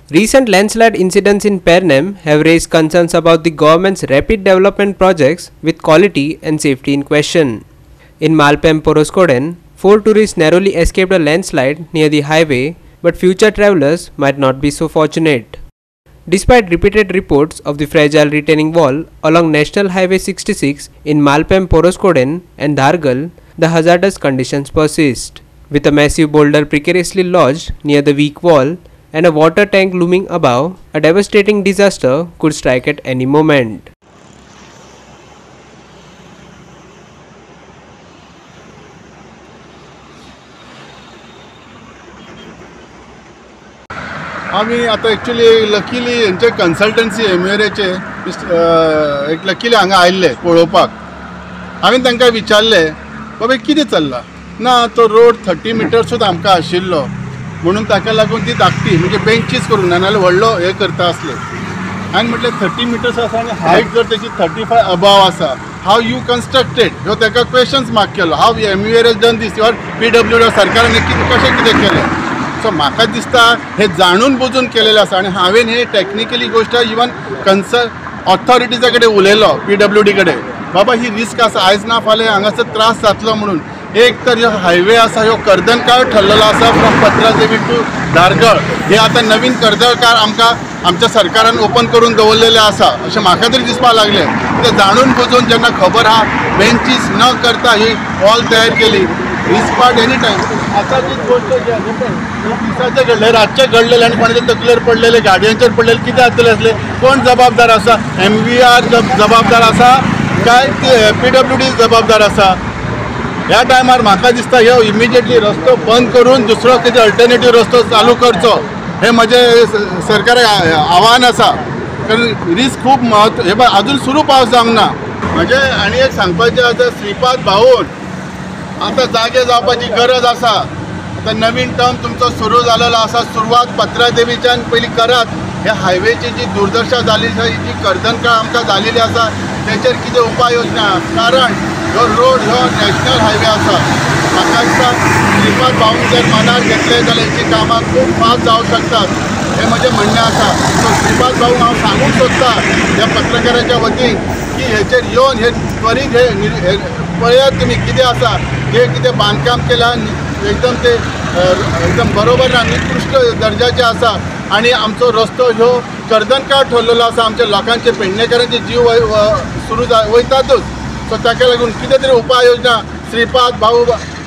Recent landslide incidents in Pernem have raised concerns about the government's rapid development projects with quality and safety in question. In Malpam Poroskoden, 4 tourists narrowly escaped a landslide near the highway, but future travelers might not be so fortunate. Despite repeated reports of the fragile retaining wall along National Highway 66 in Malpam Poroskoden and Dhargal, the hazardous conditions persist. With a massive boulder precariously lodged near the weak wall and a water tank looming above, a devastating disaster could strike at any moment. आम्ही आता actually luckily यांचे consultancy एमवेरेचे एक luckily हांगा आयिल्ले पळोवपाक. हांवें तांकां विचारलें बाबा कितें चल्लां ना तो रोड 30 मिटर्सूच आमकां आशिल्लो म्हणून ताका लागून ती धाकटी म्हणजे बेंचीस करून ना नाल्यार व्हडलो हे करता आसले. हांवें म्हटलें 30 मिटर्स आसा आनी हायट जर तेची 35 अबाव आसा, हाव यू कन्स्ट्रक्टेड ह्यो ताका क्वेश्चन्स म्हाका केलो. How MVR has done this or PWD सरकारान कशें कितें केलें. सो म्हाका दिसता हे जाणून बुजून केलेलें आसा आनी हांवें हे टॅक्निकली गोश्ट इवन ऑथॉरिटीजा कडेन उलयलो PWD कडेन बाबा ही रिस्क आसा आयज ना फाल्यां हांगासर त्रास जातलो म्हणून. एक तर ह्यो हायवे आसा ह्यो कर्दनकार ठरलेलो आसा फ्रॉम पत्रादेवी टू दारगळ. हे आतां नवीन कर्दळकार आमकां आमच्या सरकारान ओपन करून दवरलेले आसा अशें म्हाका तरी दिसपाक लागलें. ते जाणून बुजून जेन्ना खबर आहा बेंचीस न करता ही वॉल तयार केली. Risk any time. आता जी गोष्ट जी आहे दिसाचे घडले रातचे घडलेले आणि कोणाच्या तकलेर पडलेले गाडयांचेर पडलेले कितें जातले असले कोण जबाबदार आसा. MVR जबाबदार आसा काय PWD जबाबदार आसा. ह्या टायमार म्हाका दिसता ह्यो इमिजिएटली रस्तो बंद करून दुसरो कितें अल्टरनेटीव रस्तो चालू करचो हे म्हजें सरकाराक आव्हान आसा. कारण रिस्क खूब महत्व हे पळय अजून सुरू पावस जावंक ना. म्हणजे आनी एक सांगपाचें आसा श्रीपाद भाऊन आता जागे जावपाची गरज आसा. आता नवीन टर्म तुमचो सुरू जालेलो आसा. सुरवात पत्रादेवीच्यान पयलीं करात. ह्या हायवेची जी दुर्दशा जाली आसा जी कर्दनकाळ आमकां जालेली आसा तेचेर कितें उपाय योजना. कारण ह्यो रोड ह्यो नॅशनल हायवे आसा. म्हाका दिसता श्रीपाद भाऊन जर मनार घेतले जाल्यार हेची कामां खूब फास्ट जावंक शकतात हें म्हजें म्हणणें आसा. सो श्रीपाद भाऊ हांव सांगूंक सोदतां ह्या पत्रकाराच्या वतीन की हेचेर येवन हे त्वरीत हे पळयात तुमी कितें आसा. जे कितें बांदकाम केलां एकदम ते एकदम बरोबर ना निकृश्ट दर्जाचे आसा आनी आमचो रस्तो ह्यो कर्दनकाळ ठरलेलो आसा. आमच्या लोकांचे पेडणेकारांचे जीव सुरू वयतातूच. सो ताका लागून कितें तरी उपाय योजना श्रीपाद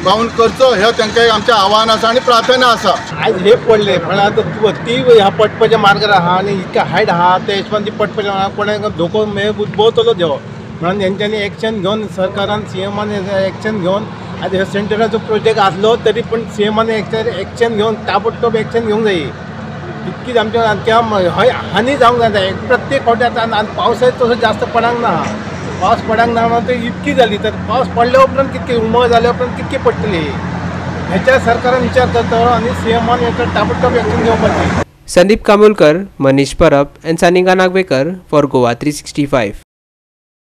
भाऊन करचो हे तांकां आमचें आव्हान आसा आनी प्रार्थना आसा. आज हे पडले पण आता ती ह्या पटपाच्या मार्गार आहा आनी इतका हायट आहा ते हिशोबान ती पटपाच्या कोणाक धोको उद्भवतलो देव म्हणून तेंच्यांनी एक्शन घेवन सरकारान CMान एक्शन घेवन आतां ह्यो सेंटराचो प्रोजेक्ट आसलो तरी पण CMान एक्शन घेवन ताबडतोब एक्शन घेवंक जाय. इतकीच आमच्या हानी जावंक जाय. प्रत्येक फावटी आतां पावसाच तसो जास्त पडूंक ना. पावस पडूंक ना म्हणून इतकी जाली तर पावस पडल्या उपरांत कितके उमळ जाल्या उपरांत कितकी पडटली हेच्या सरकारान विचार करता आनी CMान हेचेर ताबडतोब एक्शन घेवपाची. Sandeep कामोलकर, Manish Parab and Sanika Nagvekar for Goa 365.